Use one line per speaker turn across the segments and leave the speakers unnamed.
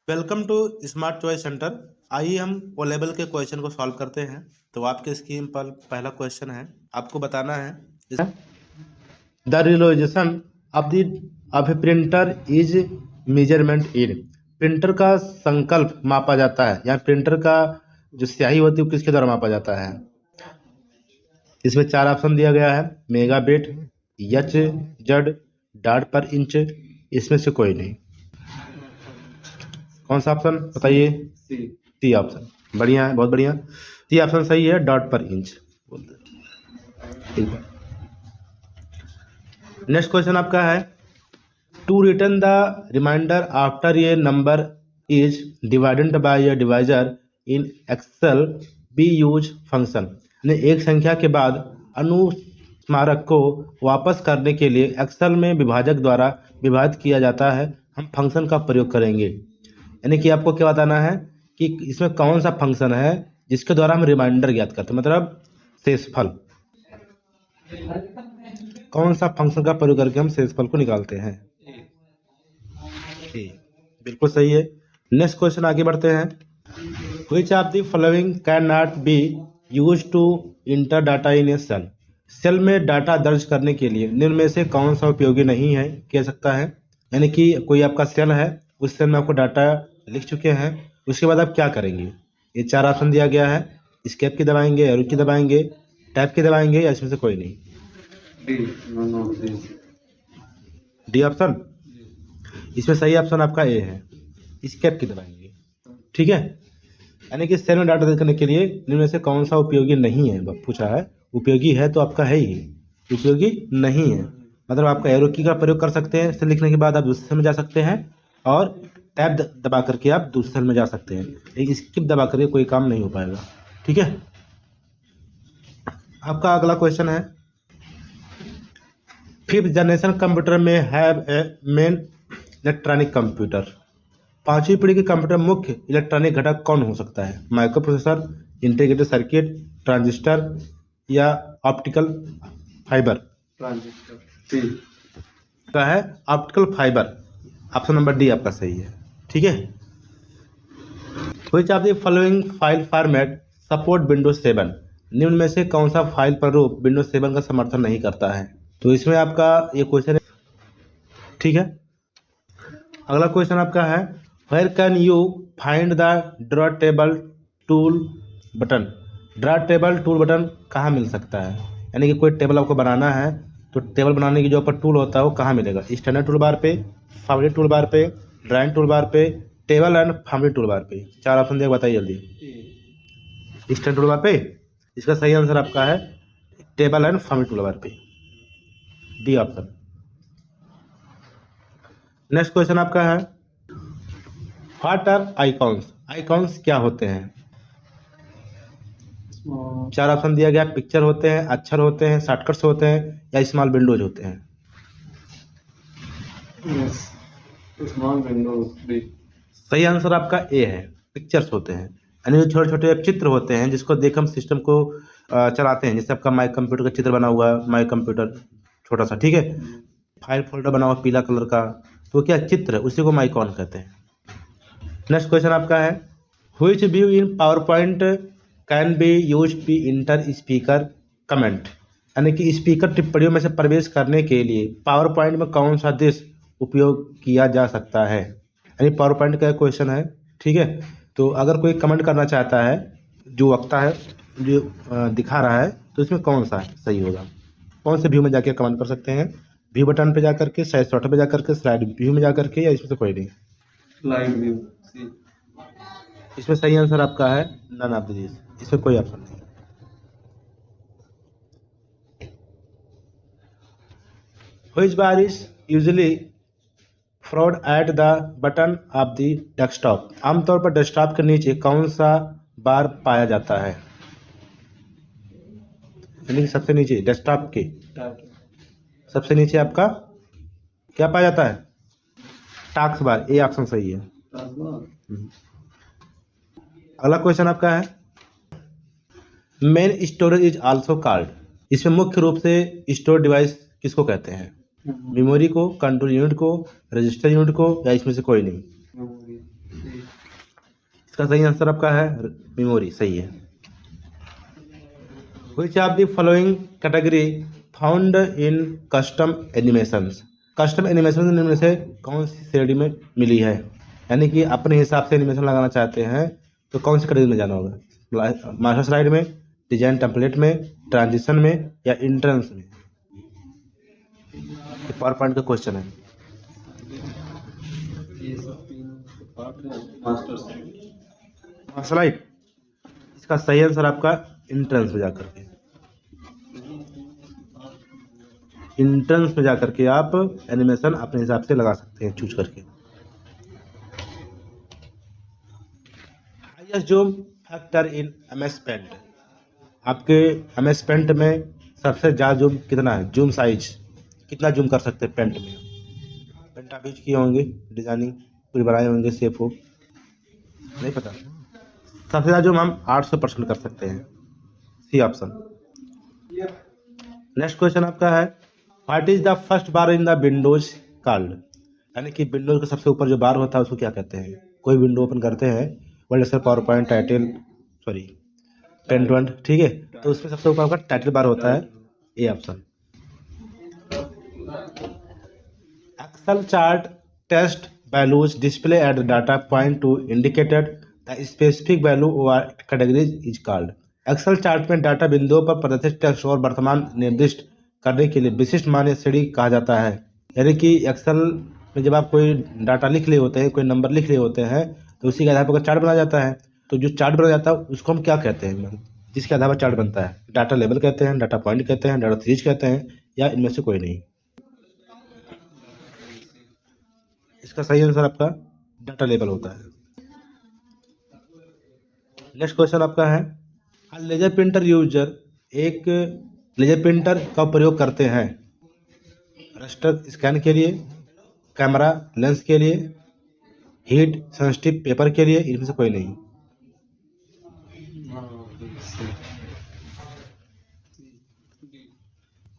Welcome to smart choice centre. आइए हम O level के क्वेश्चन को सॉल्व करते हैं। तो आपके स्क्रीन पर पहला क्वेश्चन है, आपको बताना है the resolution of a printer is measurement in. Printer का संकल्प मापा जाता है या प्रिंटर का जो स्याही होती है वो किसके द्वारा मापा जाता है। इसमें 4 ऑप्शन दिया गया है, मेगाबिट, एच, जेड, डॉट पर इंच। इसमें से कोई नहीं। कौन सा ऑप्शन बताइए? C option. बढ़िया है, बहुत बढ़िया। सी ऑप्शन सही है, डॉट पर इंच। नेक्स्ट क्वेश्चन आपका है, to return the remainder after ये number is divided by a divisor in Excel be use function. यानी एक संख्या के बाद अनुस्मारक को वापस करने के लिए एक्सेल में विभाजक द्वारा विभाजित किया जाता है, हम फंक्शन का प्रयोग करेंगे। यानी कि आपको क्या बताना है कि इसमें कौन सा फंक्शन है जिसके द्वारा हम रिमाइंडर ज्ञात करते हैं, मतलब शेषफल। कौन सा फंक्शन का प्रयोग करके हम शेषफल को निकालते हैं? बिल्कुल सही है। नेक्स्ट क्वेश्चन आगे बढ़ते हैं। Which of the following can not be use to enter data in a cell. Cell में डाटा दर्ज करने के लिए निम्न में से कौन सा उपयोगी नहीं है कह सकता है। यानी कि कोई आपका सेल है, उस सेल में आपको डाटा लिख चुके हैं, उसके बाद आप क्या करेंगे। ये 4 ऑप्शन दिया गया है, एस्केप की दबाएंगे, एरो की दबाएंगे, टैब की दबाएंगे, या इसमें से कोई नहीं। D option. इसमें सही ऑप्शन आपका ए है, एस्केप की दबाएंगे। ठीक है, यानी कि सेल में डाटा दर्ज करने के लिए निम्न में से कौन सा उपयोगी नहीं है पूछा है। उपयोगी है तो आपका है ही, उपयोगी नहीं है मतलब आपका एरो की का प्रयोग कर सकते हैं। सेल लिखने के बाद आप दूसरे सेल में जा सकते हैं और टैब दबा करके आप दूसरे सेल में जा सकते हैं। एक स्किप दबा करके कोई काम नहीं हो पाएगा। ठीक है, आपका अगला क्वेश्चन है, 5th जनरेशन कंप्यूटर में have a main electronic computer. 5वीं पीढ़ी के कंप्यूटर मुख्य इलेक्ट्रॉनिक घटक कौन हो सकता है? Micro processor, integrated circuit, transistor या ऑप्टिकल फाइबर। ट्रांजिस्टर का है optical fibre. Option number D आपका सही है। ठीक है, which of the following file format support Windows 7। निम्न में से कौन सा फाइल प्रारूप विंडोज 7 का समर्थन नहीं करता है? तो इसमें आपका ये क्वेश्चन है। ठीक है, अगला क्वेश्चन आपका है, where can you find the draw table tool button. Draw table tool button कहाँ मिल सकता है? यानी कि कोई टेबल आपको बनाना है तो टेबल बनाने की जो ऊपर टूल होता है वो कहाँ मिलेगा? स्टैंडर्ड टूल बार पे, फैमिली टूल बार पे, ड्राइंग टूल बार पे, table and family tool bar पे। 4 ऑप्शन दिया, बताइए जल्दी। स्टैंडर्ड टूल बार पे। इसका सही आंसर आपका है table and family tool bar पे, डी ऑप्शन। नेक्स्ट क्वेश्चन आपका है, व्हाट आर आइकॉन्स। आइकॉन्स क्या होते हैं? 4 ऑप्शन दिया गया, पिक्चर होते हैं, अक्षर होते हैं, शॉर्टकट्स होते हैं या स्मॉल विंडोज होते हैं। Small Windows. सही आंसर आपका ए है, पिक्चर्स होते हैं। यानी जो छोटे छोटे चित्र होते हैं जिसको देख हम सिस्टम को चलाते हैं। जैसे आपका माई कंप्यूटर का चित्र बना हुआ है, माई कंप्यूटर छोटा सा, ठीक है, फाइल फोल्डर बना हुआ पीला कलर का, तो क्या चित्र है, उसी को माइकॉन कहते हैं। नेक्स्ट क्वेश्चन आपका है, which view in PowerPoint can be use to enter speaker comment. यानी कि स्पीकर टिप्पणियों में से प्रवेश करने के लिए पावर पॉइंट में कौन सा दृश्य उपयोग किया जा सकता है? यानी पावर पॉइंट का क्वेश्चन है। ठीक है, तो अगर कोई कमेंट करना चाहता है, जो वक्ता है जो दिखा रहा है, तो इसमें कौन सा सही होगा? कौन से व्यू में जाके कमेंट कर सकते हैं? व्यू बटन पे जाकर के, साइड शॉर्ट पे जाकर के, स्लाइड व्यू में जाकर के, या इसमें से कोई नहीं? Slide view. इसमें सही आंसर आपका है नन ऑफ दिस, इसमें कोई ऑप्शन नहीं। Which bar is usually fraud at the button of the desktop. आमतौर पर डेस्कटॉप के नीचे कौन सा बार पाया जाता है? यानी कि सबसे नीचे डेस्कटॉप के सबसे नीचे आपका क्या पाया जाता है? टास्क बार, ए ऑप्शन सही है। अगला क्वेश्चन आपका है, main storage is also called. इसमें मुख्य रूप से स्टोर डिवाइस किसको कहते हैं? मेमोरी को, कंट्रोल यूनिट को, रजिस्टर यूनिट को, या इसमें से कोई नहीं? इसका सही आंसर आपका है मेमोरी, सही है। Which of the following category found in custom animations, custom animation में से कौन सी श्रेणी में मिली है, यानी कि अपने हिसाब से एनिमेशन लगाना चाहते हैं तो कौन सी कैटेगरी में जाना होगा, मास्टर स्लाइड में, डिजाइन टेम्पलेट में, ट्रांजिशन में या इंट्रेंस में। पावर पॉइंट का क्वेश्चन है। मास्टर स्लाइड, इसका सही आंसर आपका इंट्रेंस में जाकर के, इंट्रेंस में जाकर के आप एनिमेशन अपने हिसाब से लगा सकते हैं चूज करके। Highest zoom factor in MS Paint, आपके एमएस पेंट में सबसे ज़्यादा जूम कितना है, जूम साइज कितना जूम कर सकते हैं पेंट में। पेंट आप यूज किए होंगे, डिजाइनिंग पूरी बनाए होंगे, सेफ हो, नहीं पता। सबसे ज़्यादा जूम हम 800% कर सकते हैं, सी ऑप्शन। नेक्स्ट क्वेश्चन आपका है what is the first bar in the Windows called, यानी कि विंडोज का सबसे ऊपर जो बार होता है उसको क्या कहते हैं। कोई विंडो ओपन करते हैं, Word Excel, PowerPoint, title, sorry Paint, ठीक है, तो उसमें सबसे ऊपर आपका टाइटल बार होता है, A option. Excel chart test values display at the data point to indicated the specific value और categories is called, Excel chart में डाटा बिंदुओं पर प्रदर्शित टेक्स्ट और वर्तमान निर्दिष्ट करने के लिए विशिष्ट मान या श्रेणी कहा जाता है। यानी कि एक्सेल में जब आप कोई डाटा लिख रहे होते हैं, कोई नंबर लिख रहे होते हैं, तो उसी के आधार पर चार्ट बनाया जाता है। तो जो चार्ट बनाया जाता है उसको हम क्या कहते हैं, जिसके आधार पर चार्ट बनता है, डाटा लेवल कहते हैं, डाटा पॉइंट कहते हैं, डाटा सीरीज कहते हैं, या इनमें से कोई नहीं। इसका सही आंसर आपका डाटा लेवल होता है। नेक्स्ट क्वेश्चन आपका है लेजर प्रिंटर यूजर, एक लेजर प्रिंटर का प्रयोग करते हैं रस्टर स्कैन के लिए, कैमरा लेंस के लिए, हीट सेंसिटिव पेपर के लिए, इनमें से कोई नहीं।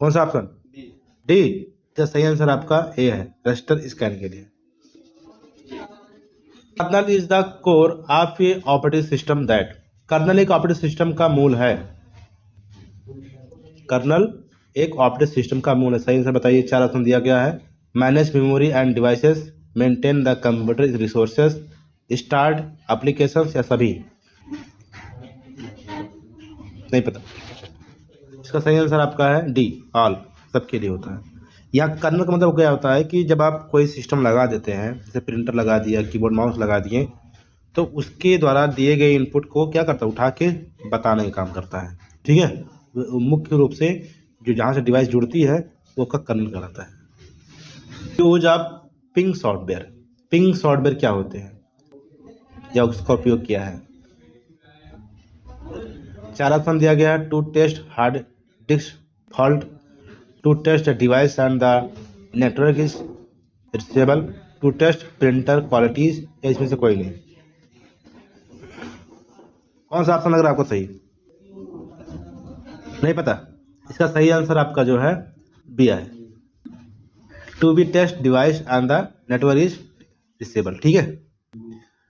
कौन सा ऑप्शन, डी। तो सही आंसर आपका ए है, रस्टर स्कैन के लिए। Kernel is the core of a operating system that, kernel एक ऑपरेटिंग सिस्टम का मूल है, कर्नल एक ऑपरेटिंग सिस्टम का मूल है। सही आंसर बताइए, 4 ऑप्शन दिया गया है। Manage memory end devices, maintain the computer resources, start applications या सभी। नहीं पता, इसका सही आंसर आपका है डी, ऑल, सबके लिए होता है। यहाँ कर्नल का मतलब क्या होता है कि जब आप कोई सिस्टम लगा देते हैं, जैसे प्रिंटर लगा दिया, कीबोर्ड माउस लगा दिए, तो उसके द्वारा दिए गए इनपुट को क्या करता है, उठा के बताने का काम करता है, ठीक है। मुख्य रूप से जो जहाँ से डिवाइस जुड़ती है वो का कर्नल कहलाता है। Use of ping software, ping software क्या होते हैं या उसका उपयोग किया है। 4 ऑप्शन दिया गया है, to test hard disk fault, to test device and the network is reachable, to test printer qualities, या इसमें से कोई नहीं। कौन सा ऑप्शन लग रहा है आपको सही, नहीं पता। इसका सही आंसर आपका जो है बी है, to be test device and the network is disable, ठीक है।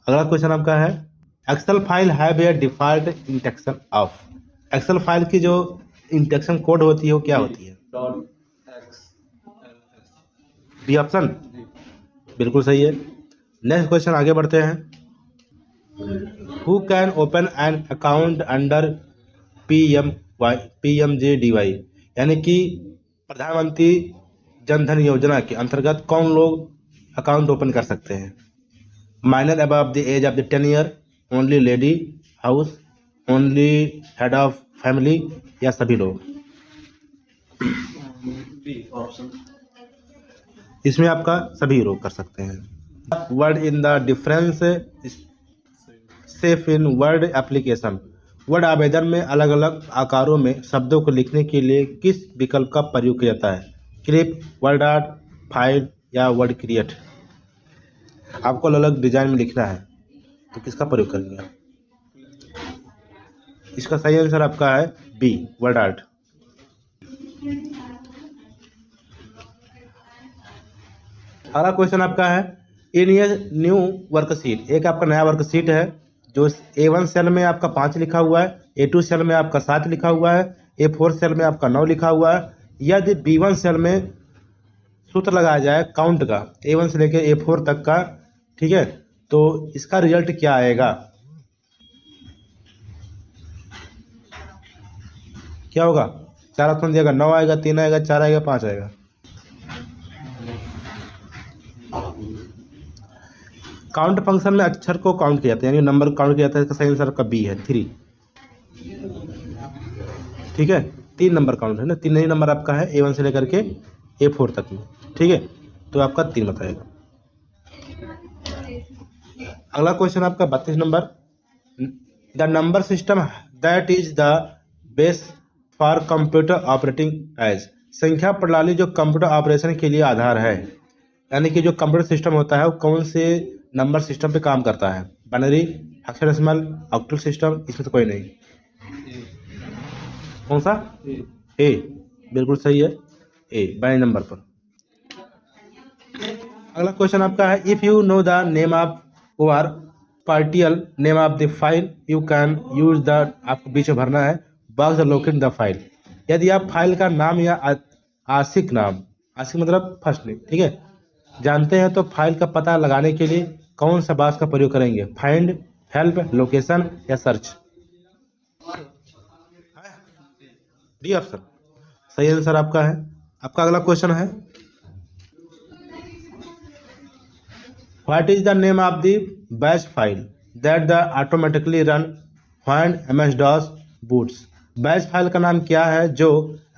अगला क्वेश्चन आपका है Excel file have a default extension of, Excel file की जो इंटेक्शन कोड होती है वो क्या होती है, बी ऑप्शन, बिल्कुल सही है। नेक्स्ट क्वेश्चन आगे बढ़ते हैं। Who can open an account under PMJDY, यानी कि प्रधानमंत्री जनधन योजना के अंतर्गत कौन लोग अकाउंट ओपन कर सकते हैं। Minor above the age of the 10 year, only lady house, only head of family, या सभी लोग। इसमें आपका सभी लोग कर सकते हैं। Word in the difference safe in word application, word आवेदन में अलग अलग आकारों में शब्दों को लिखने के लिए किस विकल्प का प्रयोग किया जाता है, क्लिप, वर्ड आर्ट, फाइल या वर्ड क्रिएट। आपको अलग अलग डिजाइन में लिखना है तो किसका प्रयोग करेंगे। इसका सही आंसर आपका है बी, वर्ड आर्ट। अगला क्वेश्चन आपका है इन ए न्यू वर्कशीट, एक आपका नया वर्कशीट है जो A1 सेल में आपका 5 लिखा हुआ है, A2 सेल में आपका 7 लिखा हुआ है, A4 सेल में आपका 9 लिखा हुआ है। यदि B1 सेल में सूत्र लगाया जाए काउंट का A1 से लेकर A4 तक का, ठीक है, तो इसका रिजल्ट क्या आएगा? क्या होगा? 4 ऑप्शन दिएगा, 9 आएगा, 3 आएगा, 4 आएगा, 5 आएगा। काउंट फंक्शन में अक्षर को काउंट किया जाता है, यानी नंबर काउंट किया जाता है। इसका सही आंसर आपका बी है, 3। ठीक है, 3 नंबर काउंट है ना, 3 ही नंबर आपका है A1 से लेकर के A4 तक में। ठीक है, तो आपका 3 बताएगा। अगला क्वेश्चन आपका 32 number. The number system that is the base for computer operating age. संख्या प्रणाली जो कंप्यूटर ऑपरेशन के लिए आधार है, यानी कि जो कंप्यूटर सिस्टम होता है वो कौन से नंबर सिस्टम पे काम करता है? बाइनरी, हेक्साडेसिमल, ऑक्टल सिस्टम, इसमें तो कोई नहीं। कौन सा? ए, बिल्कुल सही है, ए बाइनरी नंबर पर। अगला क्वेश्चन आपका है, if you know the name of और partial name of the file you can use the, आपको बीच में भरना है, बॉक्स लोकेट द फाइल। यदि आप फाइल का नाम या आशिक नाम, आशिक मतलब फर्स्ट नेम, ठीक है, जानते हैं तो फाइल का पता लगाने के लिए कौन सा बॉक्स का प्रयोग करेंगे? फाइंड, हेल्प, लोकेशन या सर्च? डी ऑप्शन सही आंसर आपका है। आपका अगला क्वेश्चन है, what is the name of the batch file that the automatically run when MS DOS boots. Batch file का नाम क्या है जो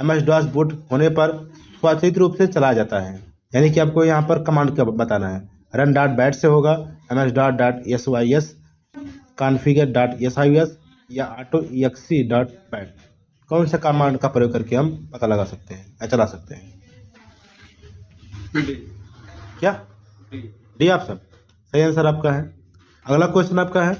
MS DOS बूट होने पर स्वचालित रूप से चलाया जाता है? यानी कि आपको यहाँ पर कमांड क्या बताना है, रन डॉट बैट से होगा, MS.sys, configure.sys या auto.exe.bat। कौन से कमांड का प्रयोग करके हम पता लगा सकते हैं या चला सकते हैं? क्या? डी ऑप्शन सही आंसर आपका है। अगला क्वेश्चन आपका है,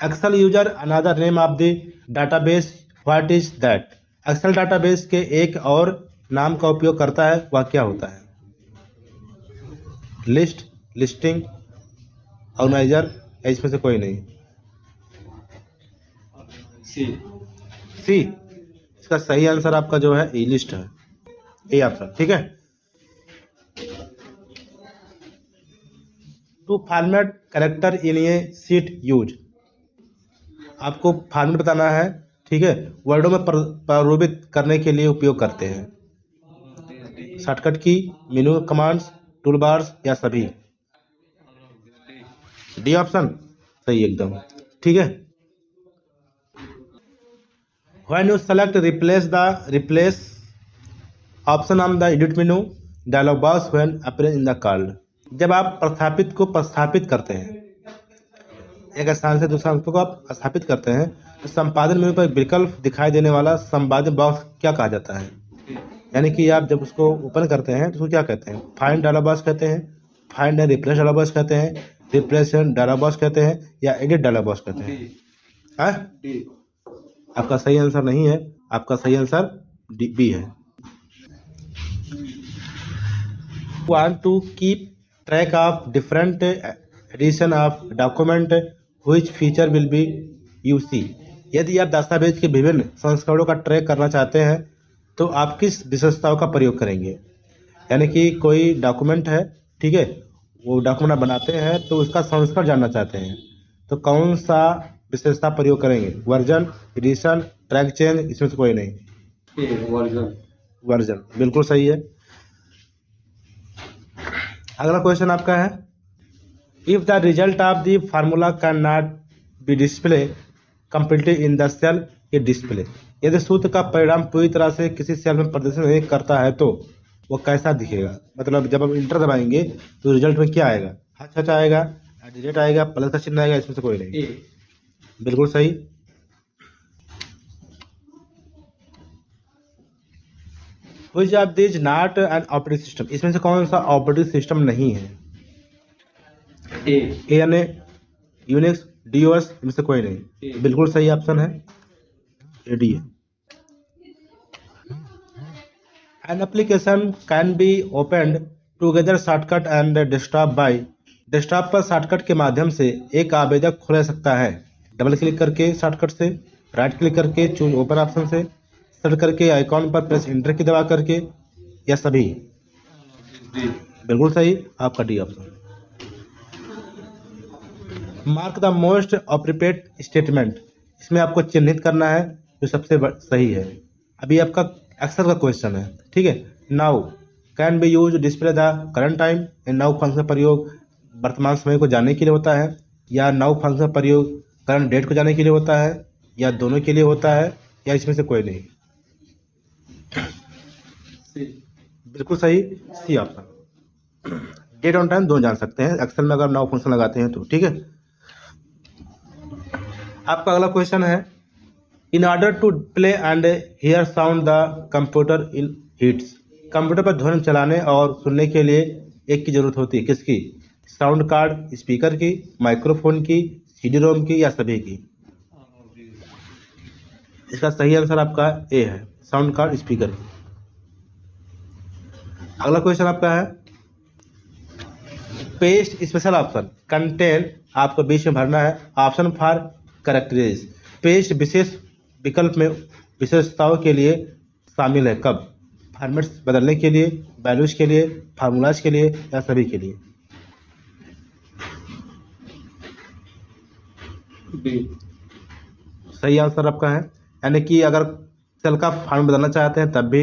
Excel user another name of the database, what is that. Excel database के एक और नाम का उपयोग करता है, वह क्या होता है? लिस्ट, लिस्टिंग, ऑर्गेनाइजर, इसमें से कोई नहीं। सी इसका सही आंसर आपका जो है ए लिस्ट है, ए ऑप्शन। ठीक है, to format character in a sheet use, आपको फॉर्मेट बताना है, ठीक है, वर्डों में प्रारूपित करने के लिए उपयोग करते हैं। शॉर्टकट की, मेनू कमांड्स, टूलबार्स या सभी? डी ऑप्शन सही एकदम। ठीक है, when you select replace option on the edit menu dialog box when appear in the card. जब आप प्रस्थापित को प्रस्थापित करते हैं, एक स्थान से दूसरे स्थान को आप स्थापित करते हैं, तो संपादन मेनू पर विकल्प दिखाई देने वाला संपादन बॉक्स क्या कहा जाता है? यानी कि आप जब उसको ओपन करते हैं तो उसको क्या कहते हैं? फाइंड डायलॉग बॉक्स कहते हैं, find and replace dialog box कहते हैं, रिप्लेस एंड डायलॉग बॉक्स कहते हैं या एडिट डायलॉग बॉक्स कहते हैं? आपका सही आंसर नहीं है, आपका सही आंसर बी है। Want to keep track of different edition of document which feature will be used. यदि आप दस्तावेज के विभिन्न संस्करणों का ट्रैक करना चाहते हैं तो आप किस विशेषताओं का प्रयोग करेंगे? यानी कि कोई डॉक्यूमेंट है, ठीक है, वो डॉक्यूमेंट आप बनाते हैं तो उसका संस्करण जानना चाहते हैं, तो कौन सा विशेषता प्रयोग करेंगे? वर्जन, एडिशन, ट्रैक चेंज, इसमें से कोई नहीं। वर्जन बिल्कुल सही है। अगला क्वेश्चन आपका है, if the result of the formula can not be display completely in the cell A display. यदि सूत्र का परिणाम पूरी तरह से किसी सेल में प्रदर्शन नहीं करता है तो वो कैसा दिखेगा? मतलब जब हम इंटर दबाएंगे तो रिजल्ट में क्या आएगा? अच्छा आएगा, डिजिट आएगा, प्लस का चिन्ह आएगा, इसमें से कोई नहीं। बिल्कुल सही। Which of this not an operating system, इसमें से कौन सा ऑपरेटिंग सिस्टम नहीं है? ए यानी यूनिक्स, डीओएस, इनमें से कोई नहीं। बिल्कुल सही ऑप्शन है, एडी है। An application can be opened together shortcut and desktop by desktop पर शॉर्टकट के माध्यम से एक आवेदक खोल सकता है। डबल क्लिक करके शॉर्टकट से, राइट क्लिक करके चूज ओपन ऑप्शन से, सेलेक्ट करके आइकॉन पर प्रेस एंटर की दबा करके, या सभी। बिल्कुल सही, आपका D option. Mark the most appropriate statement, इसमें आपको चिन्हित करना है जो सबसे सही है। अभी आपका एक्सेल का क्वेश्चन है, ठीक है। Now can be use display the current time. Now function प्रयोग वर्तमान समय को जानने के लिए होता है, या नाउ फंक्शन प्रयोग करंट डेट को जानने के लिए होता है, या दोनों के लिए होता है, या इसमें से कोई नहीं। बिल्कुल सही, C option. Date on time दोनों जान सकते हैं एक्सेल में अगर नाउ फंक्शन लगाते हैं तो, ठीक है। आपका अगला क्वेश्चन है, in order to play and hear sound the computer in heats. Computer पर ध्वनि चलाने और सुनने के लिए एक की जरूरत होती है, किसकी? साउंड कार्ड, स्पीकर की, माइक्रोफोन की, सीडी रोम की, या सभी की। इसका सही आंसर आपका ए है, साउंड कार्ड स्पीकर की। अगला क्वेश्चन आपका है, पेस्ट स्पेशल ऑप्शन कंटेन, आपको बीच में भरना है ऑप्शन फॉर कैरेक्टरीज। पेस्ट विशेष विकल्प में विशेषताओं के लिए शामिल है, कब? फॉर्मेट्स बदलने के लिए, वैल्यूज के लिए, फार्मूलाज के लिए, या सभी के लिए। सही आंसर आपका है, यानी कि अगर सेल का फॉर्म बदलना चाहते हैं तब भी,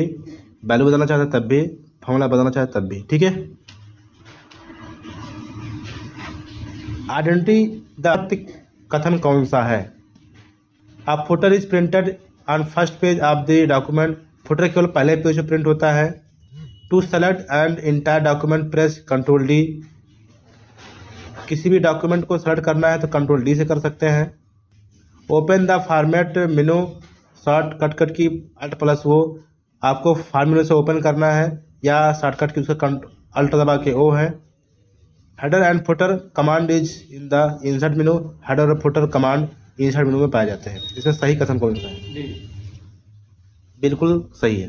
वैल्यू बदलना चाहते हैं तब भी, फॉर्मूला बदलना चाहते हैं तब भी, ठीक है। आइडेंटिटी कथन कौन सा है? आप footer is printed on first page of the document. Footer केवल पहले पेज में प्रिंट होता है। To select and entire document press control D. किसी भी डॉक्यूमेंट को सेलेक्ट करना है तो कंट्रोल डी से कर सकते हैं। Open the format menu, shortcut cut की अल्ट प्लस वो, आपको फॉर्म मेनू से ओपन करना है, या शॉर्टकट की उसका अल्ट दबा के ओ है। Header and footer command is in the insert menu. Header और फुटर कमांड इंसर्ट मेनू में पाए जाते हैं। इसमें सही कथन कौन सा है? बिल्कुल सही है।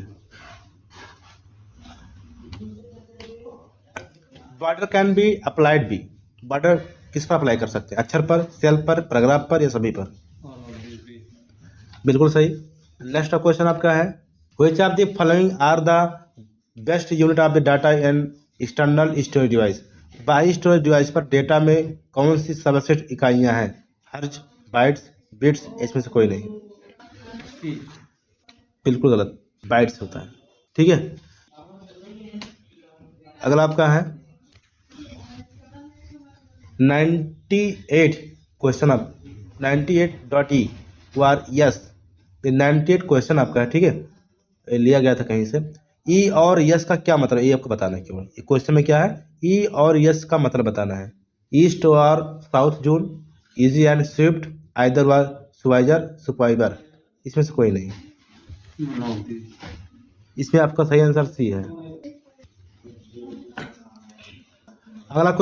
Border can be applied B. Border किस पर अप्लाई कर सकते हैं? अक्षर पर, सेल पर, पैराग्राफ पर, या सभी पर? बिल्कुल सही। नेक्स्ट क्वेश्चन आपका है, which of the following are the best unit of the data in external storage device. बाहरी स्टोरेज डिवाइस पर डेटा में कौन सी सर्वश्रेष्ठ इकाइयां हैं? हर्ज, बाइट्स, बिट्स, इसमें से कोई नहीं। बिल्कुल गलत, बाइट्स होता है, ठीक है। अगला आपका है 98 क्वेश्चन आप 98.e वार यस। ये 98 क्वेश्चन आपका है, ठीक है, ये लिया गया था कहीं से। ई और यस का क्या मतलब, ये आपको बताना है केवल। ये क्वेश्चन में क्या है, ई और यस का मतलब बताना है। ईस्ट और south zone, easy and Swift, either व सुवाइजर, सुपाइबर, इसमें से कोई नहीं। इसमें आपका सही आंसर सी है। अगला क्वेश्चन